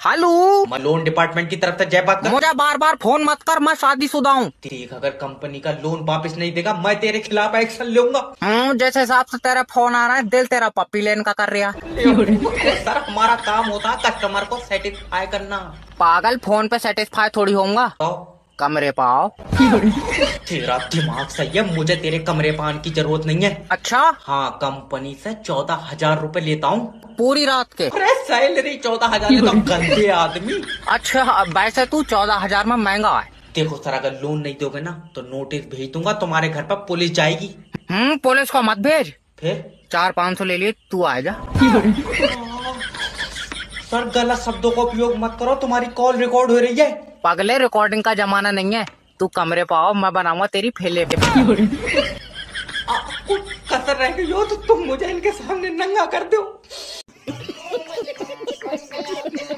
Hello, मैं loan department की तरफ से जय बात कर। मुझे बार बार फोन मत कर, मैं शादीशुदा हूँ। देख, अगर कंपनी का लोन वापस नहीं देगा मैं तेरे खिलाफ एक्शन लूंगा। जैसे हिसाब से तेरा फोन आ रहा है, दिल तेरा पप्पी लेन का कर रहा है। सर, हमारा काम होता है कस्टमर को सेटिस्फाई करना। पागल, फोन पे सेटिस्फाई थोड़ी होऊंगा। तो कमरे पाओ। तेरा दिमाग सही है, मुझे तेरे कमरे पान की जरूरत नहीं है। अच्छा, हाँ, कंपनी से 14,000 रुपए लेता हूँ पूरी रात के। अरे सैलरी 14,000 लेता हूँ, गंदे आदमी। अच्छा, वैसे तू 14,000 में महंगा है। देखो सर, अगर लोन नहीं दोगे ना तो नोटिस भेज दूंगा, तुम्हारे घर पर पुलिस जाएगी। पुलिस को मत भेज। फिर 400-500 ले लिए, तू आ जा। सर, गलत शब्दों का उपयोग मत करो, तुम्हारी कॉल रिकॉर्ड हो रही है। पगले, रिकॉर्डिंग का जमाना नहीं है। तू कमरे पाओ, मैं बनाऊंगा तेरी फेले। कुछ कसर रह गई हो तो तुम मुझे इनके सामने नंगा कर दो।